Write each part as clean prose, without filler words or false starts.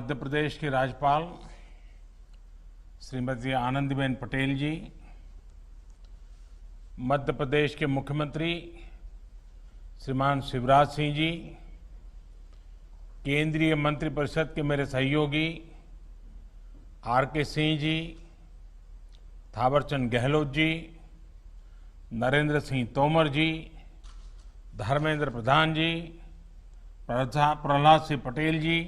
मध्य प्रदेश की राज्यपाल श्रीमती आनंदीबेन पटेल जी, मध्य प्रदेश के मुख्यमंत्री श्रीमान शिवराज सिंह जी, केंद्रीय मंत्रिपरिषद के मेरे सहयोगी आर.के. सिंह जी, थावरचंद गहलोत जी, नरेंद्र सिंह तोमर जी, धर्मेंद्र प्रधान जी, प्रहलाद सिंह पटेल जी,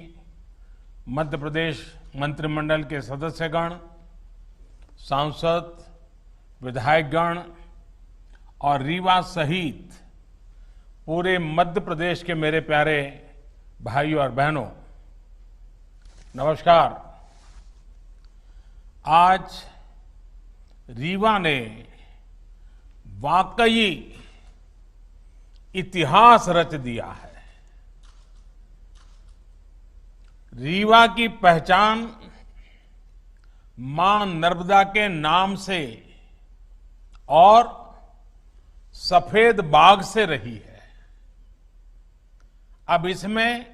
मध्य प्रदेश मंत्रिमंडल के सदस्यगण, सांसद, विधायकगण और रीवा सहित पूरे मध्य प्रदेश के मेरे प्यारे भाइयों और बहनों, नमस्कार। आज रीवा ने वाकई इतिहास रच दिया है। रीवा की पहचान मां नर्मदा के नाम से और सफेद बाग से रही है। अब इसमें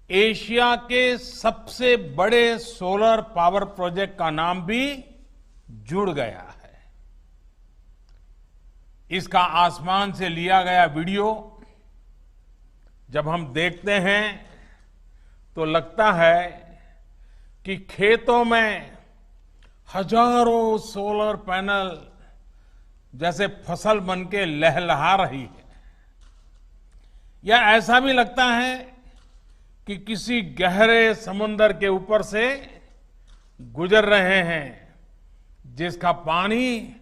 एशिया के सबसे बड़े सोलर पावर प्रोजेक्ट का नाम भी जुड़ गया है। इसका आसमान से लिया गया वीडियो जब हम देखते हैं तो लगता है कि खेतों में हजारों सोलर पैनल जैसे फसल बनके लहलहा रही है, या ऐसा भी लगता है कि किसी गहरे समुद्र के ऊपर से गुजर रहे हैं जिसका पानी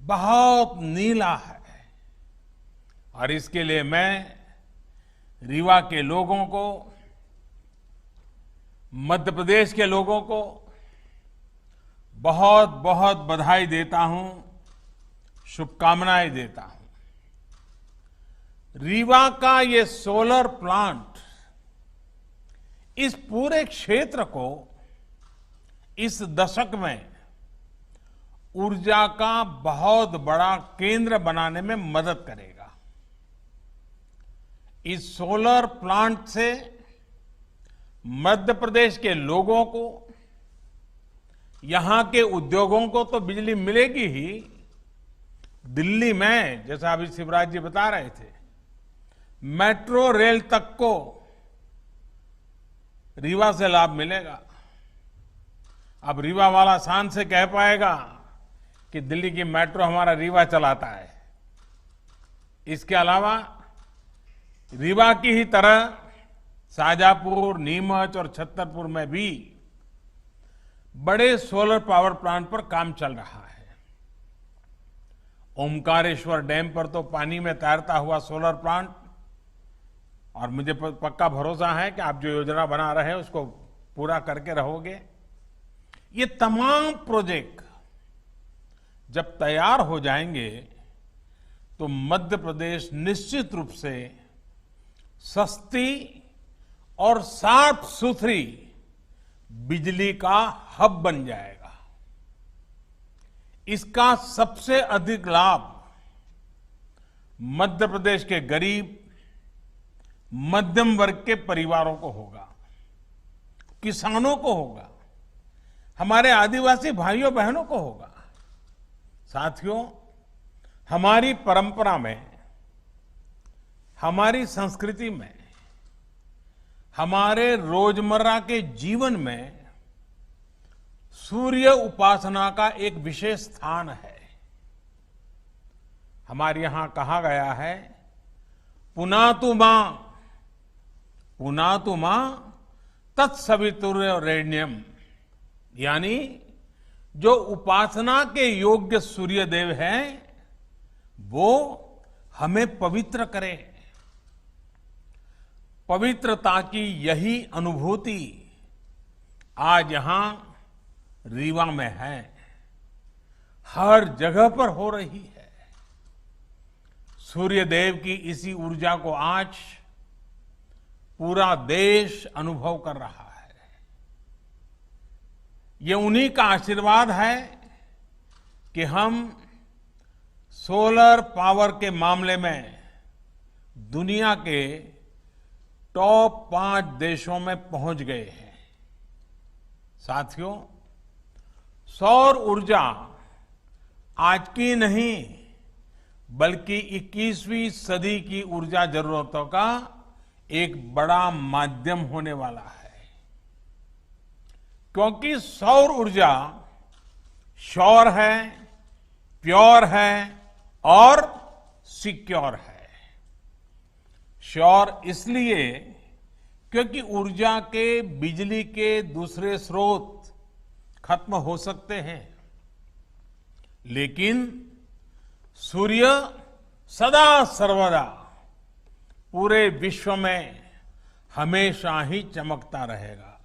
बहुत नीला है। और इसके लिए मैं रीवा के लोगों को, मध्य प्रदेश के लोगों को बहुत बहुत बधाई देता हूं, शुभकामनाएं देता हूं। रीवा का ये सोलर प्लांट इस पूरे क्षेत्र को इस दशक में ऊर्जा का बहुत बड़ा केंद्र बनाने में मदद करेगा। इस सोलर प्लांट से मध्य प्रदेश के लोगों को, यहां के उद्योगों को तो बिजली मिलेगी ही, दिल्ली में जैसा अभी शिवराज जी बता रहे थे, मेट्रो रेल तक को रीवा से लाभ मिलेगा। अब रीवा वाला शान से कह पाएगा कि दिल्ली की मेट्रो हमारा रीवा चलाता है। इसके अलावा रीवा की ही तरह शाजापुर, नीमच और छतरपुर में भी बड़े सोलर पावर प्लांट पर काम चल रहा है। ओमकारेश्वर डैम पर तो पानी में तैरता हुआ सोलर प्लांट, और मुझे पक्का भरोसा है कि आप जो योजना बना रहे हैं उसको पूरा करके रहोगे। ये तमाम प्रोजेक्ट जब तैयार हो जाएंगे तो मध्य प्रदेश निश्चित रूप से सस्ती और साफ सुथरी बिजली का हब बन जाएगा। इसका सबसे अधिक लाभ मध्य प्रदेश के गरीब, मध्यम वर्ग के परिवारों को होगा, किसानों को होगा, हमारे आदिवासी भाइयों बहनों को होगा। साथियों, हमारी परंपरा में, हमारी संस्कृति में, हमारे रोजमर्रा के जीवन में सूर्य उपासना का एक विशेष स्थान है। हमारे यहां कहा गया है, पुनातु मां तत्सवितुर्वरेण्यम, यानी जो उपासना के योग्य सूर्य देव हैं वो हमें पवित्र करे। पवित्रता की यही अनुभूति आज यहां रीवा में है, हर जगह पर हो रही है। सूर्य देव की इसी ऊर्जा को आज पूरा देश अनुभव कर रहा है। ये उन्हीं का आशीर्वाद है कि हम सोलर पावर के मामले में दुनिया के टॉप 5 देशों में पहुंच गए हैं। साथियों, सौर ऊर्जा आज की नहीं बल्कि 21वीं सदी की ऊर्जा जरूरतों का एक बड़ा माध्यम होने वाला है, क्योंकि सौर ऊर्जा श्योर है, प्योर है और सिक्योर है। श्योर इसलिए क्योंकि ऊर्जा के बिजली के दूसरे स्रोत खत्म हो सकते हैं, लेकिन सूर्य सदा सर्वदा पूरे विश्व में हमेशा ही चमकता रहेगा।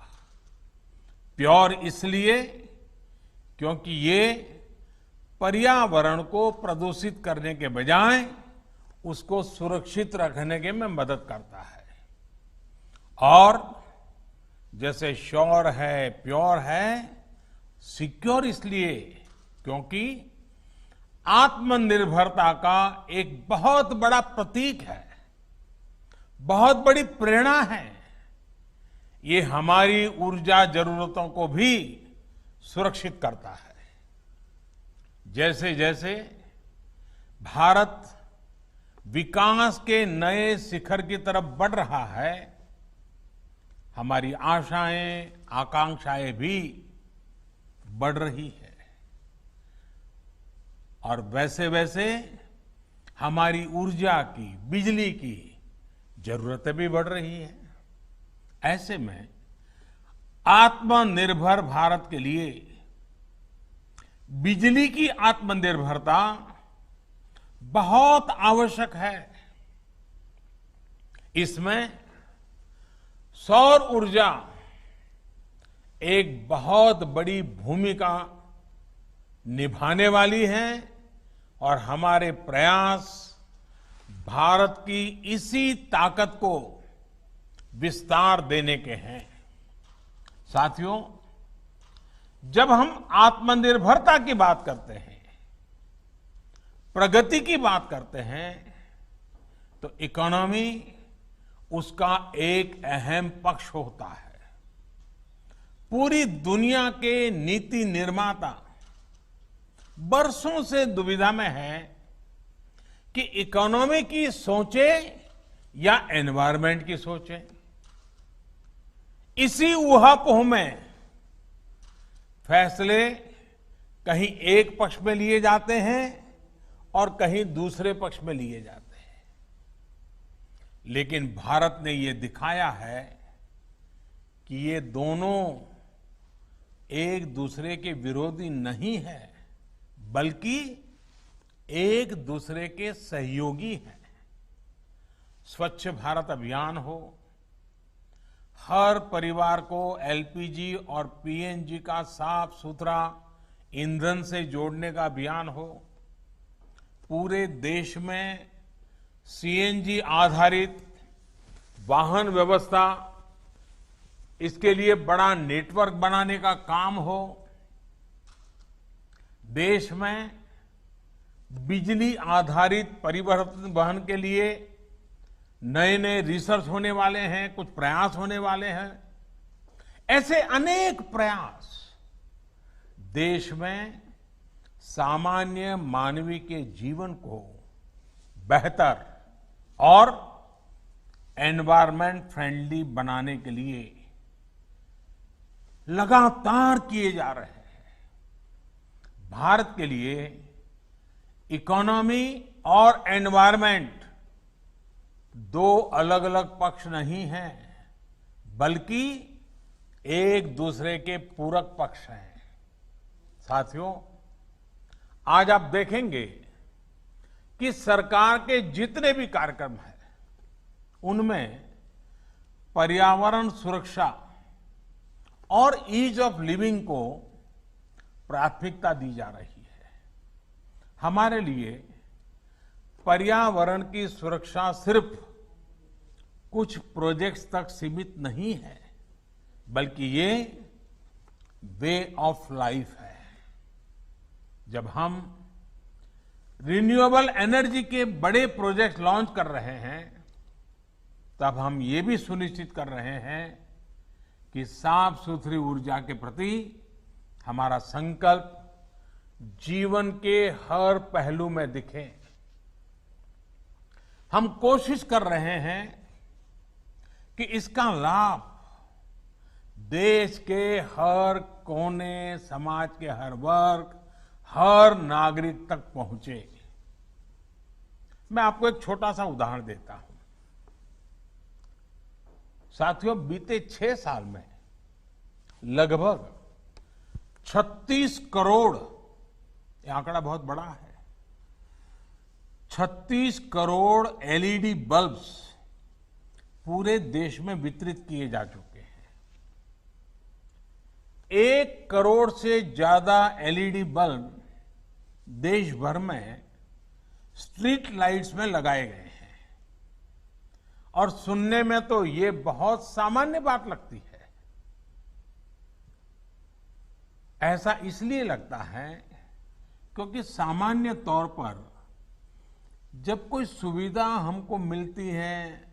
प्योर इसलिए क्योंकि ये पर्यावरण को प्रदूषित करने के बजाय उसको सुरक्षित रखने के में मदद करता है। और जैसे श्योर है, प्योर है, सिक्योर इसलिए क्योंकि आत्मनिर्भरता का एक बहुत बड़ा प्रतीक है, बहुत बड़ी प्रेरणा है। ये हमारी ऊर्जा जरूरतों को भी सुरक्षित करता है। जैसे जैसे भारत विकास के नए शिखर की तरफ बढ़ रहा है, हमारी आशाएं, आकांक्षाएं भी बढ़ रही है और वैसे वैसे हमारी ऊर्जा की, बिजली की जरूरतें भी बढ़ रही है। ऐसे में आत्मनिर्भर भारत के लिए बिजली की आत्मनिर्भरता बहुत आवश्यक है। इसमें सौर ऊर्जा एक बहुत बड़ी भूमिका निभाने वाली है और हमारे प्रयास भारत की इसी ताकत को विस्तार देने के हैं। साथियों, जब हम आत्मनिर्भरता की बात करते हैं, प्रगति की बात करते हैं, तो इकोनॉमी उसका एक अहम पक्ष होता है। पूरी दुनिया के नीति निर्माता बरसों से दुविधा में है कि इकोनॉमी की सोचे या एनवायरमेंट की सोचे। इसी ऊहापोह में फैसले कहीं एक पक्ष में लिए जाते हैं और कहीं दूसरे पक्ष में लिए जाते हैं। लेकिन भारत ने ये दिखाया है कि ये दोनों एक दूसरे के विरोधी नहीं है, बल्कि एक दूसरे के सहयोगी हैं। स्वच्छ भारत अभियान हो, हर परिवार को एलपीजी और पीएनजी का साफ सुथरा ईंधन से जोड़ने का अभियान हो, पूरे देश में सीएनजी आधारित वाहन व्यवस्था, इसके लिए बड़ा नेटवर्क बनाने का काम हो, देश में बिजली आधारित परिवहन के लिए नए नए रिसर्च होने वाले हैं, कुछ प्रयास होने वाले हैं। ऐसे अनेक प्रयास देश में सामान्य मानवीय के जीवन को बेहतर और एनवायरमेंट फ्रेंडली बनाने के लिए लगातार किए जा रहे हैं। भारत के लिए इकोनॉमी और एनवायरमेंट दो अलग अलग पक्ष नहीं हैं, बल्कि एक दूसरे के पूरक पक्ष हैं। साथियों, आज आप देखेंगे कि सरकार के जितने भी कार्यक्रम हैं, उनमें पर्यावरण सुरक्षा और ईज ऑफ लिविंग को प्राथमिकता दी जा रही है। हमारे लिए पर्यावरण की सुरक्षा सिर्फ कुछ प्रोजेक्ट्स तक सीमित नहीं है, बल्कि ये वे ऑफ लाइफ है। जब हम रिन्यूएबल एनर्जी के बड़े प्रोजेक्ट लॉन्च कर रहे हैं, तब हम ये भी सुनिश्चित कर रहे हैं कि साफ सुथरी ऊर्जा के प्रति हमारा संकल्प जीवन के हर पहलू में दिखे। हम कोशिश कर रहे हैं कि इसका लाभ देश के हर कोने, समाज के हर वर्ग, हर नागरिक तक पहुंचे। मैं आपको एक छोटा सा उदाहरण देता हूं। साथियों, बीते 6 साल में लगभग 36 करोड़, ये आंकड़ा बहुत बड़ा है, 36 करोड़ एलईडी बल्ब्स पूरे देश में वितरित किए जा चुके हैं। 1 करोड़ से ज्यादा एलईडी बल्ब देश भर में स्ट्रीट लाइट्स में लगाए गए हैं। और सुनने में तो ये बहुत सामान्य बात लगती है। ऐसा इसलिए लगता है क्योंकि सामान्य तौर पर जब कोई सुविधा हमको मिलती है,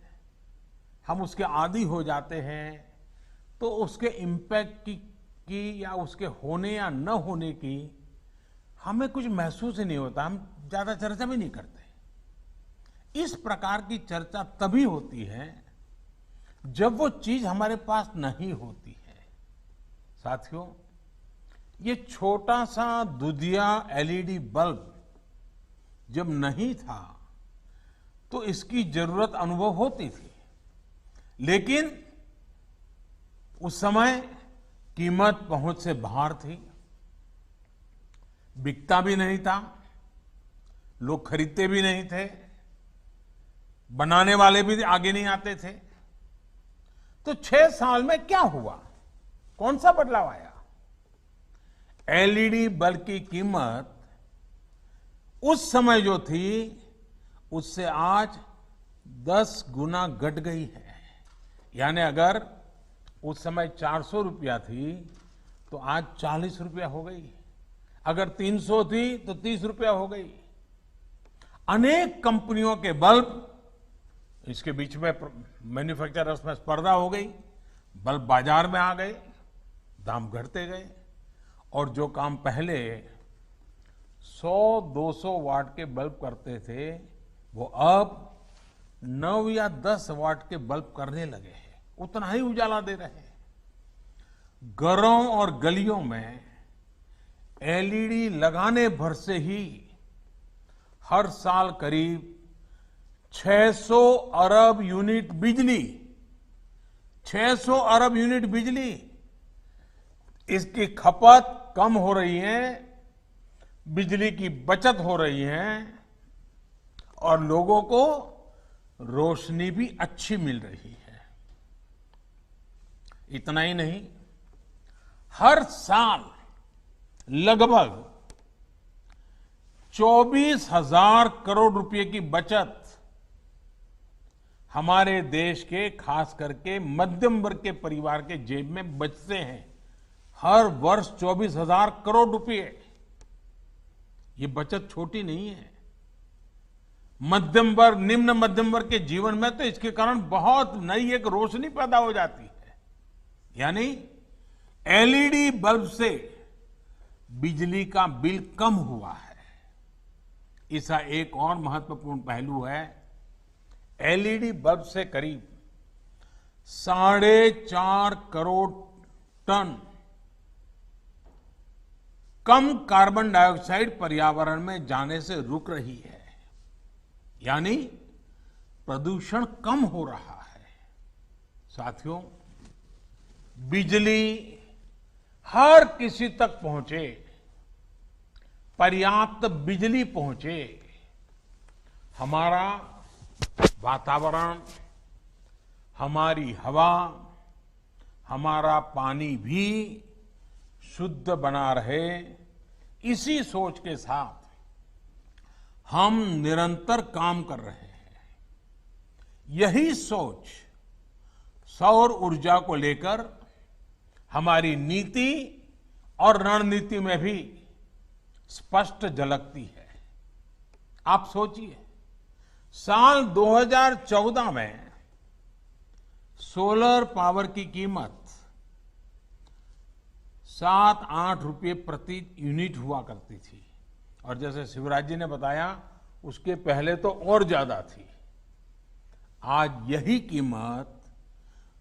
हम उसके आदी हो जाते हैं, तो उसके इम्पैक्ट की या उसके होने या न होने की हमें कुछ महसूस ही नहीं होता। हम ज्यादा चर्चा भी नहीं करते। इस प्रकार की चर्चा तभी होती है जब वो चीज हमारे पास नहीं होती है। साथियों, ये छोटा सा दुधिया एलईडी बल्ब जब नहीं था तो इसकी जरूरत अनुभव होती थी, लेकिन उस समय कीमत पहुंच से बाहर थी, बिकता भी नहीं था, लोग खरीदते भी नहीं थे, बनाने वाले भी आगे नहीं आते थे। तो 6 साल में क्या हुआ? कौन सा बदलाव आया? एलईडी बल्ब की कीमत उस समय जो थी उससे आज 10 गुना घट गई है। यानी अगर उस समय 400 रुपया थी तो आज 40 रुपया हो गई। अगर 300 थी तो 30 रुपया हो गई। अनेक कंपनियों के बल्ब, इसके बीच में मैन्युफैक्चरर्स में स्पर्धा हो गई, बल्ब बाजार में आ गए, दाम घटते गए और जो काम पहले 100-200 वाट के बल्ब करते थे वो अब 9 या 10 वाट के बल्ब करने लगे हैं। उतना ही उजाला दे रहे हैं। घरों और गलियों में एलईडी लगाने भर से ही हर साल करीब 600 अरब यूनिट बिजली, 600 अरब यूनिट बिजली, इसकी खपत कम हो रही है, बिजली की बचत हो रही है और लोगों को रोशनी भी अच्छी मिल रही है। इतना ही नहीं, हर साल लगभग 24,000 करोड़ रुपए की बचत हमारे देश के खास करके मध्यम वर्ग के परिवार के जेब में बचते हैं। हर वर्ष 24,000 करोड़ रुपए। ये बचत छोटी नहीं है। मध्यम वर्ग, निम्न मध्यम वर्ग के जीवन में तो इसके कारण बहुत नई एक रोशनी पैदा हो जाती है। यानी एलईडी बल्ब से बिजली का बिल कम हुआ है। इसका एक और महत्वपूर्ण पहलू है, एलईडी बल्ब से करीब 4.5 करोड़ टन कम कार्बन डाइऑक्साइड पर्यावरण में जाने से रुक रही है। यानी प्रदूषण कम हो रहा है। साथियों, बिजली हर किसी तक पहुंचे, पर्याप्त बिजली पहुंचे, हमारा वातावरण, हमारी हवा, हमारा पानी भी शुद्ध बना रहे, इसी सोच के साथ हम निरंतर काम कर रहे हैं। यही सोच सौर ऊर्जा को लेकर हमारी नीति और रणनीति में भी स्पष्ट झलकती है। आप सोचिए, साल 2014 में सोलर पावर की कीमत 7-8 रुपये प्रति यूनिट हुआ करती थी और जैसे शिवराज जी ने बताया उसके पहले तो और ज्यादा थी। आज यही कीमत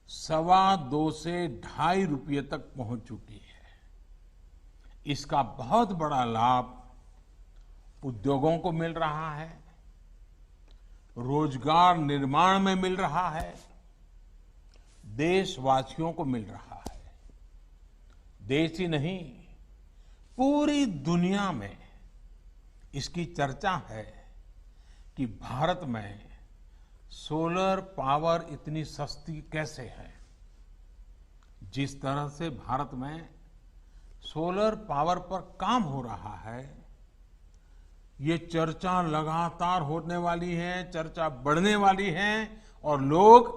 2.25 से 2.5 रुपये तक पहुंच चुकी है। इसका बहुत बड़ा लाभ उद्योगों को मिल रहा है, रोजगार निर्माण में मिल रहा है, देशवासियों को मिल रहा है। देश ही नहीं, पूरी दुनिया में इसकी चर्चा है कि भारत में सोलर पावर इतनी सस्ती कैसे है। जिस तरह से भारत में सोलर पावर पर काम हो रहा है, ये चर्चा लगातार होने वाली है, चर्चा बढ़ने वाली है और लोग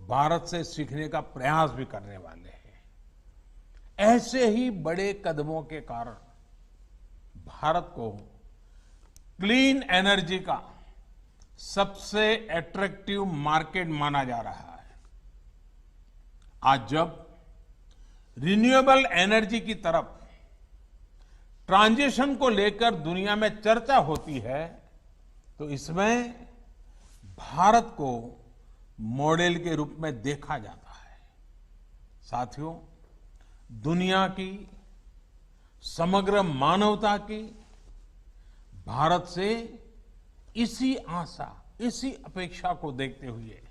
भारत से सीखने का प्रयास भी करने वाले हैं। ऐसे ही बड़े कदमों के कारण भारत को क्लीन एनर्जी का सबसे अट्रैक्टिव मार्केट माना जा रहा है। आज जब रिन्यूएबल एनर्जी की तरफ ट्रांजिशन को लेकर दुनिया में चर्चा होती है तो इसमें भारत को मॉडल के रूप में देखा जाता है। साथियों, दुनिया की, समग्र मानवता की भारत से इसी आशा, इसी अपेक्षा को देखते हुए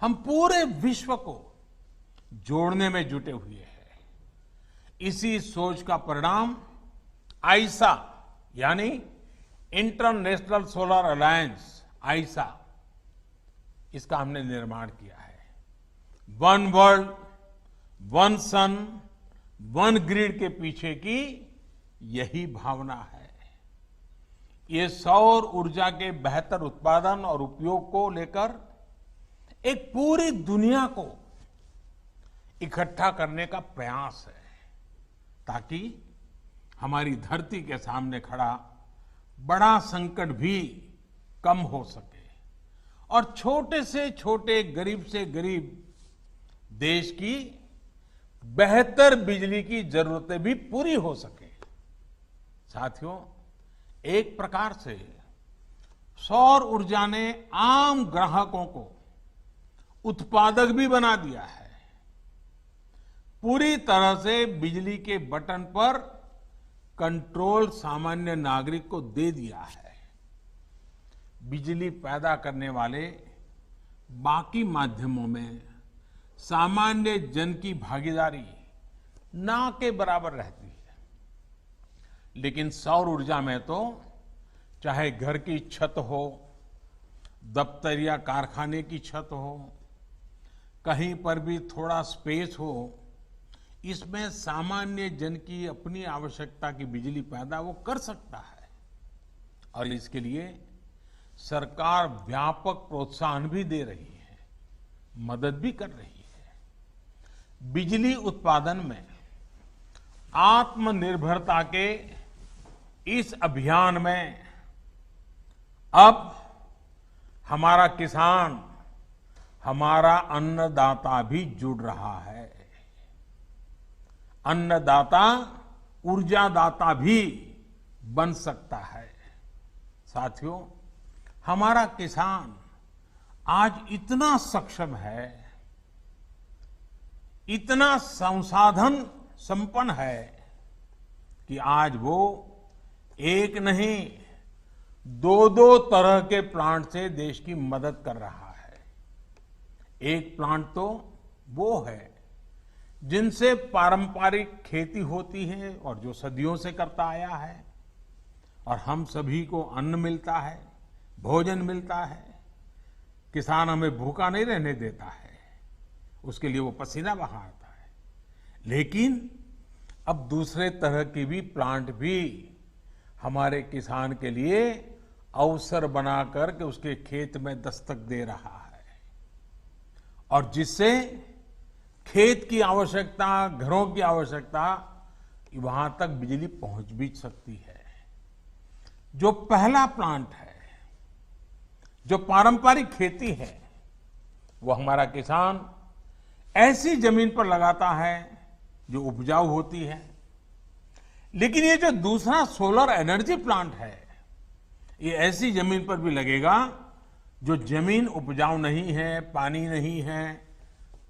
हम पूरे विश्व को जोड़ने में जुटे हुए हैं। इसी सोच का परिणाम आईसा यानी इंटरनेशनल सोलर अलायंस आईसा, इसका हमने निर्माण किया है। वन वर्ल्ड, वन सन, वन ग्रिड के पीछे की यही भावना है। ये सौर ऊर्जा के बेहतर उत्पादन और उपयोग को लेकर एक पूरी दुनिया को इकट्ठा करने का प्रयास है ताकि हमारी धरती के सामने खड़ा बड़ा संकट भी कम हो सके और छोटे से छोटे, गरीब से गरीब देश की बेहतर बिजली की जरूरतें भी पूरी हो सके। साथियों, एक प्रकार से सौर ऊर्जा ने आम ग्राहकों को उत्पादक भी बना दिया है। पूरी तरह से बिजली के बटन पर कंट्रोल सामान्य नागरिक को दे दिया है। बिजली पैदा करने वाले बाकी माध्यमों में सामान्य जन की भागीदारी ना के बराबर रहती है, लेकिन सौर ऊर्जा में तो चाहे घर की छत हो, दफ्तर या कारखाने की छत हो, कहीं पर भी थोड़ा स्पेस हो, इसमें सामान्य जन की अपनी आवश्यकता की बिजली पैदा वो कर सकता है और इसके लिए सरकार व्यापक प्रोत्साहन भी दे रही है, मदद भी कर रही है। बिजली उत्पादन में आत्मनिर्भरता के इस अभियान में अब हमारा किसान, हमारा अन्नदाता भी जुड़ रहा है। अन्नदाता ऊर्जादाता भी बन सकता है। साथियों, हमारा किसान आज इतना सक्षम है, इतना संसाधन संपन्न है कि आज वो एक नहीं, दो तरह के प्लांट से देश की मदद कर रहा है। एक प्लांट तो वो है जिनसे पारंपरिक खेती होती है और जो सदियों से करता आया है और हम सभी को अन्न मिलता है, भोजन मिलता है। किसान हमें भूखा नहीं रहने देता है, उसके लिए वो पसीना बहाता है। लेकिन अब दूसरे तरह के भी प्लांट भी हमारे किसान के लिए अवसर बनाकर के उसके खेत में दस्तक दे रहा है और जिससे खेत की आवश्यकता, घरों की आवश्यकता, वहां तक बिजली पहुंच भी सकती है। जो पहला प्लांट है, जो पारंपरिक खेती है, वो हमारा किसान ऐसी जमीन पर लगाता है जो उपजाऊ होती है। लेकिन ये जो दूसरा सोलर एनर्जी प्लांट है, ये ऐसी जमीन पर भी लगेगा जो जमीन उपजाऊ नहीं है, पानी नहीं है,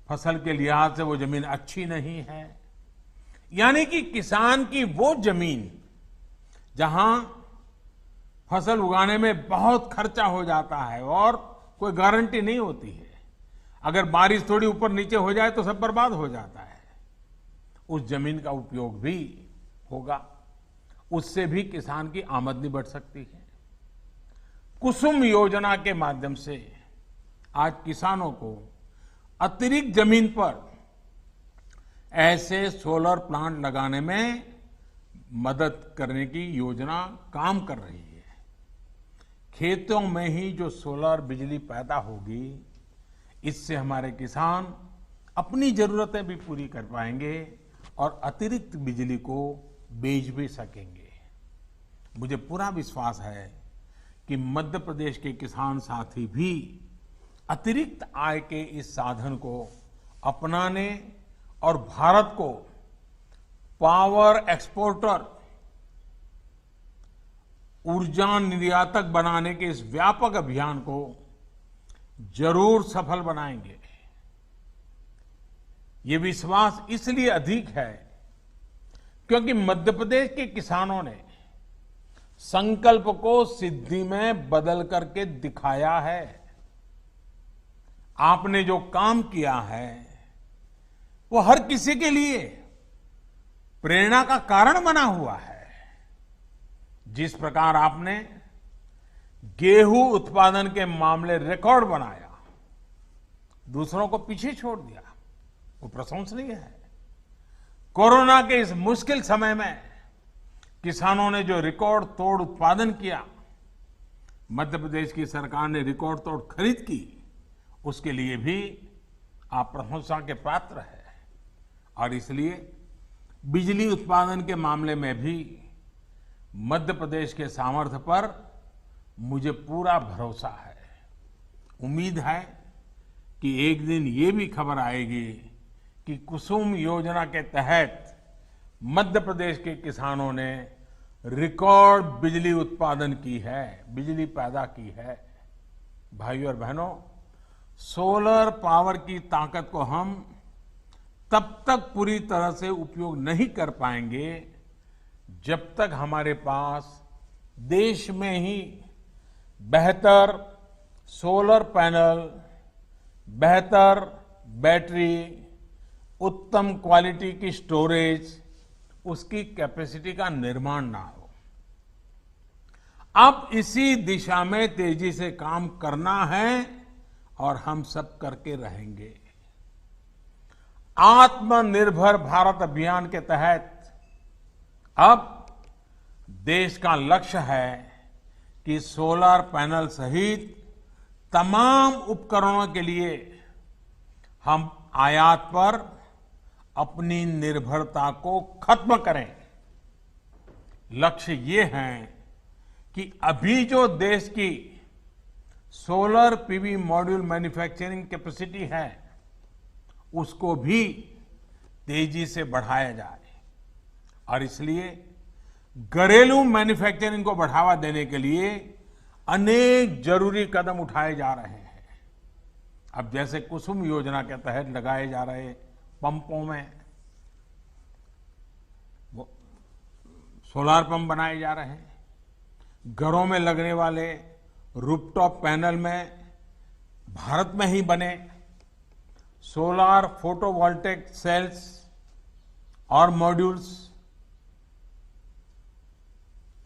फसल के लिहाज से वो जमीन अच्छी नहीं है। यानी कि किसान की वो जमीन जहां फसल उगाने में बहुत खर्चा हो जाता है और कोई गारंटी नहीं होती है, अगर बारिश थोड़ी ऊपर नीचे हो जाए तो सब बर्बाद हो जाता है, उस जमीन का उपयोग भी होगा, उससे भी किसान की आमदनी बढ़ सकती है। कुसुम योजना के माध्यम से आज किसानों को अतिरिक्त जमीन पर ऐसे सोलर प्लांट लगाने में मदद करने की योजना काम कर रही है। खेतों में ही जो सोलर बिजली पैदा होगी, इससे हमारे किसान अपनी जरूरतें भी पूरी कर पाएंगे और अतिरिक्त बिजली को बेच भी सकेंगे। मुझे पूरा विश्वास है कि मध्य प्रदेश के किसान साथी भी अतिरिक्त आय के इस साधन को अपनाने और भारत को पावर एक्सपोर्टर, ऊर्जा निर्यातक बनाने के इस व्यापक अभियान को जरूर सफल बनाएंगे। ये विश्वास इसलिए अधिक है क्योंकि मध्य प्रदेश के किसानों ने संकल्प को सिद्धि में बदल करके दिखाया है। आपने जो काम किया है वो हर किसी के लिए प्रेरणा का कारण बना हुआ है। जिस प्रकार आपने गेहूं उत्पादन के मामले रिकॉर्ड बनाया, दूसरों को पीछे छोड़ दिया, वो प्रशंसनीय है। कोरोना के इस मुश्किल समय में किसानों ने जो रिकॉर्ड तोड़ उत्पादन किया, मध्य प्रदेश की सरकार ने रिकॉर्ड तोड़ खरीद की, उसके लिए भी आप प्रशंसा के पात्र हैं। और इसलिए बिजली उत्पादन के मामले में भी मध्य प्रदेश के सामर्थ्य पर मुझे पूरा भरोसा है। उम्मीद है कि एक दिन ये भी खबर आएगी कि कुसुम योजना के तहत मध्य प्रदेश के किसानों ने रिकॉर्ड बिजली उत्पादन की है, बिजली पैदा की है। भाइयों और बहनों, सोलर पावर की ताकत को हम तब तक पूरी तरह से उपयोग नहीं कर पाएंगे जब तक हमारे पास देश में ही बेहतर सोलर पैनल, बेहतर बैटरी, उत्तम क्वालिटी की स्टोरेज, उसकी कैपेसिटी का निर्माण ना हो। अब इसी दिशा में तेजी से काम करना है और हम सब करके रहेंगे। आत्मनिर्भर भारत अभियान के तहत अब देश का लक्ष्य है कि सोलर पैनल सहित तमाम उपकरणों के लिए हम आयात पर अपनी निर्भरता को खत्म करें। लक्ष्य ये है कि अभी जो देश की solar PV module manufacturing capacity है, उसको भी तेजी से बढ़ाया जाए। और इसलिए घरेलू मैन्युफैक्चरिंग को बढ़ावा देने के लिए अनेक जरूरी कदम उठाए जा रहे हैं। अब जैसे कुसुम योजना के तहत लगाए जा रहे पंपों में वो सोलार पंप बनाए जा रहे हैं, घरों में लगने वाले रूफटॉप पैनल में भारत में ही बने सोलार फोटोवोल्टेक सेल्स और मॉड्यूल्स,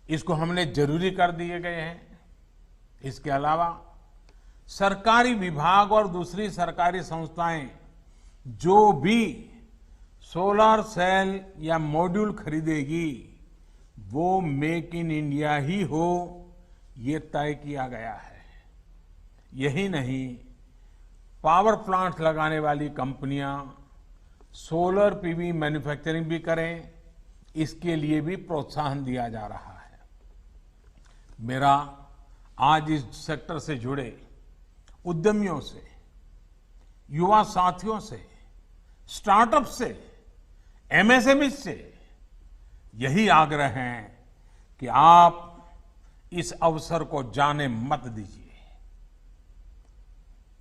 इसको हमने जरूरी कर दिए गए हैं। इसके अलावा सरकारी विभाग और दूसरी सरकारी संस्थाएं जो भी सोलर सेल या मॉड्यूल खरीदेगी वो मेक इन इंडिया ही हो, ये तय किया गया है। यही नहीं, पावर प्लांट लगाने वाली कंपनियां सोलर पीवी मैन्युफैक्चरिंग भी करें, इसके लिए भी प्रोत्साहन दिया जा रहा है। मेरा आज इस सेक्टर से जुड़े उद्यमियों से, युवा साथियों से स्टार्टअप से, एमएसएमई से यही आग्रह है कि आप इस अवसर को जाने मत दीजिए।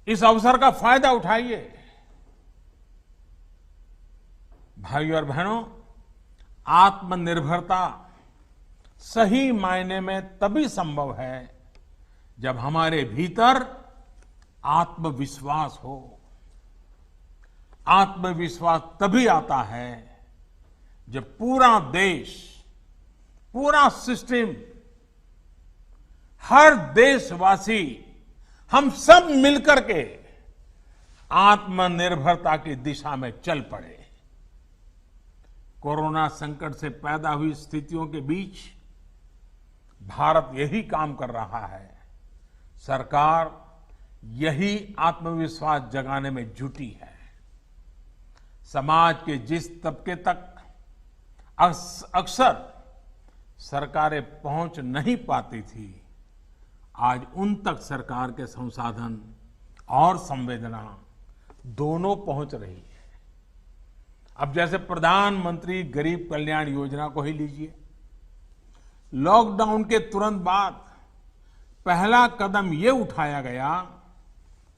इस अवसर का फायदा उठाइए। भाइयों और बहनों, आत्मनिर्भरता सही मायने में तभी संभव है जब हमारे भीतर आत्मविश्वास हो। आत्मविश्वास तभी आता है जब पूरा देश, पूरा सिस्टम, हर देशवासी, हम सब मिलकर के आत्मनिर्भरता की दिशा में चल पड़े। कोरोना संकट से पैदा हुई स्थितियों के बीच भारत यही काम कर रहा है। सरकार यही आत्मविश्वास जगाने में जुटी है। समाज के जिस तबके तक अक्सर सरकारें पहुंच नहीं पाती थी, आज उन तक सरकार के संसाधन और संवेदना दोनों पहुंच रही है। अब जैसे प्रधानमंत्री गरीब कल्याण योजना को ही लीजिए। लॉकडाउन के तुरंत बाद पहला कदम ये उठाया गया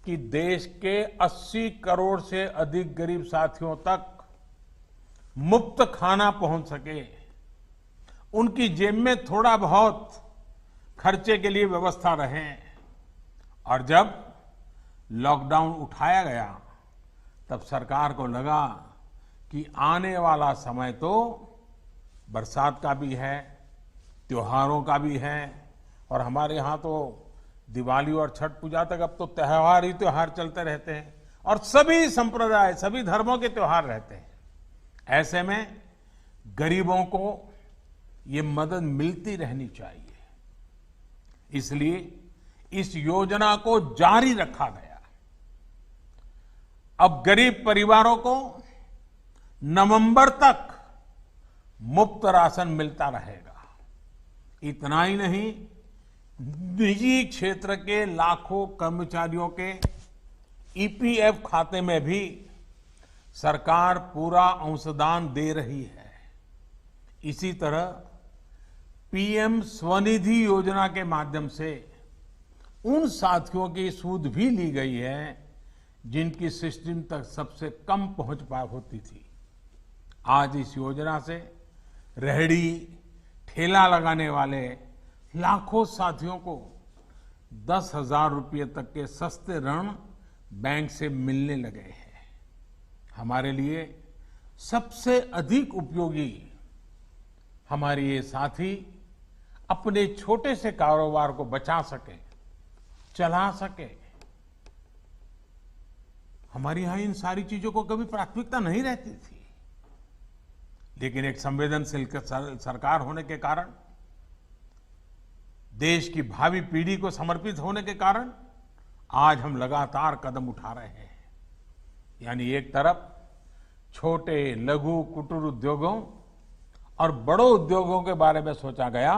कि देश के 80 करोड़ से अधिक गरीब साथियों तक मुफ्त खाना पहुंच सके, उनकी जेब में थोड़ा बहुत खर्चे के लिए व्यवस्था रहे। और जब लॉकडाउन उठाया गया तब सरकार को लगा कि आने वाला समय तो बरसात का भी है, त्योहारों का भी है, और हमारे यहाँ तो दिवाली और छठ पूजा तक अब तो त्योहार ही त्योहार चलते रहते हैं और सभी संप्रदाय, सभी धर्मों के त्योहार रहते हैं। ऐसे में गरीबों को ये मदद मिलती रहनी चाहिए। इसलिए इस योजना को जारी रखा गया। अब गरीब परिवारों को नवंबर तक मुफ्त राशन मिलता रहेगा। इतना ही नहीं, निजी क्षेत्र के लाखों कर्मचारियों के ईपीएफ खाते में भी सरकार पूरा अंशदान दे रही है। इसी तरह पीएम स्वनिधि योजना के माध्यम से उन साथियों की सूद भी ली गई है जिनकी सिस्टम तक सबसे कम पहुंच होती थी। आज इस योजना से रेहड़ी, ठेला लगाने वाले लाखों साथियों को 10,000 रुपये तक के सस्ते ऋण बैंक से मिलने लगे हैं। हमारे लिए सबसे अधिक उपयोगी हमारे ये साथी अपने छोटे से कारोबार को बचा सके, चला सके। हमारे यहां इन सारी चीजों को कभी प्राथमिकता नहीं रहती थी, लेकिन एक संवेदनशील सरकार होने के कारण, देश की भावी पीढ़ी को समर्पित होने के कारण आज हम लगातार कदम उठा रहे हैं। यानी एक तरफ छोटे, लघु, कुटीर उद्योगों और बड़े उद्योगों के बारे में सोचा गया,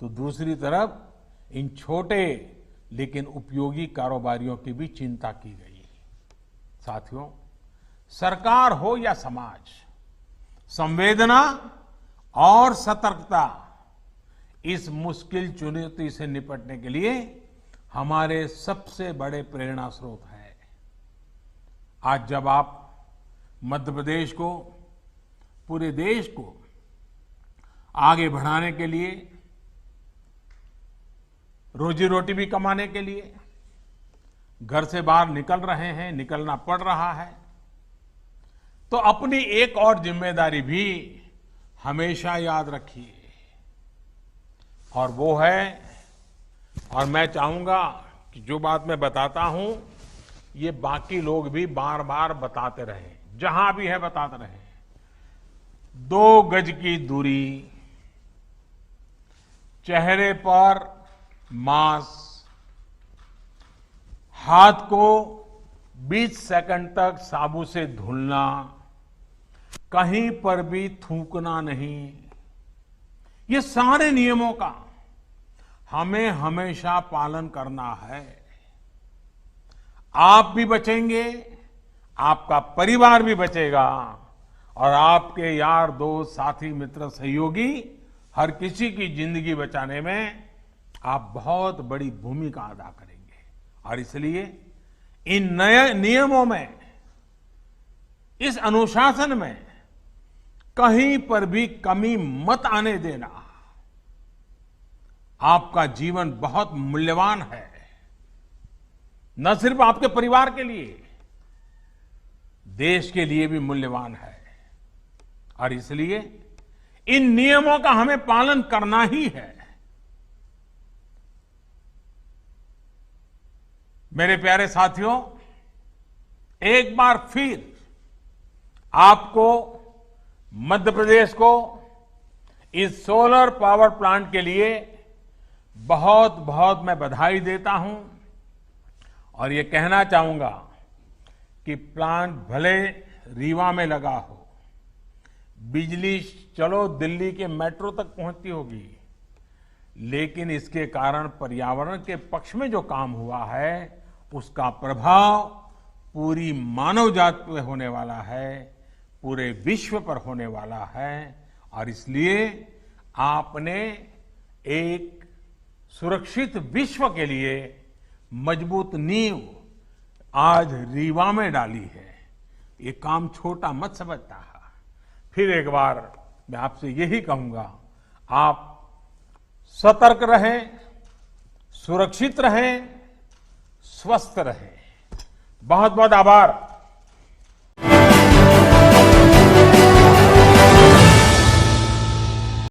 तो दूसरी तरफ इन छोटे लेकिन उपयोगी कारोबारियों की भी चिंता की गई। साथियों, सरकार हो या समाज, संवेदना और सतर्कता इस मुश्किल चुनौती से निपटने के लिए हमारे सबसे बड़े प्रेरणा स्रोत है। आज जब आप मध्य प्रदेश को, पूरे देश को आगे बढ़ाने के लिए, रोजी रोटी भी कमाने के लिए घर से बाहर निकल रहे हैं, निकलना पड़ रहा है, तो अपनी एक और जिम्मेदारी भी हमेशा याद रखिए, और वो है, और मैं चाहूंगा कि जो बात मैं बताता हूं ये बाकी लोग भी बार बार बताते रहें, जहां भी है बताते रहें। 2 गज की दूरी, चेहरे पर मास्क, हाथ को 20 सेकंड तक साबुन से धुलना, कहीं पर भी थूकना नहीं, ये सारे नियमों का हमें हमेशा पालन करना है। आप भी बचेंगे, आपका परिवार भी बचेगा और आपके यार दोस्त साथी मित्र सहयोगी हर किसी की जिंदगी बचाने में आप बहुत बड़ी भूमिका अदा करेंगे। और इसलिए इन नए नियमों में, इस अनुशासन में कहीं पर भी कमी मत आने देना। आपका जीवन बहुत मूल्यवान है, न सिर्फ आपके परिवार के लिए, देश के लिए भी मूल्यवान है। और इसलिए इन नियमों का हमें पालन करना ही है। मेरे प्यारे साथियों, एक बार फिर आपको, मध्य प्रदेश को इस सोलर पावर प्लांट के लिए बहुत बहुत मैं बधाई देता हूं और ये कहना चाहूंगा कि प्लांट भले रीवा में लगा हो, बिजली चलो दिल्ली के मेट्रो तक पहुंचती होगी, लेकिन इसके कारण पर्यावरण के पक्ष में जो काम हुआ है उसका प्रभाव पूरी मानव जाति पे होने वाला है, पूरे विश्व पर होने वाला है। और इसलिए आपने एक सुरक्षित विश्व के लिए मजबूत नींव आज रीवा में डाली है। ये काम छोटा मत समझता। फिर एक बार मैं आपसे यही कहूंगा, आप सतर्क रहें, सुरक्षित रहें, स्वस्थ रहें। बहुत बहुत आभार।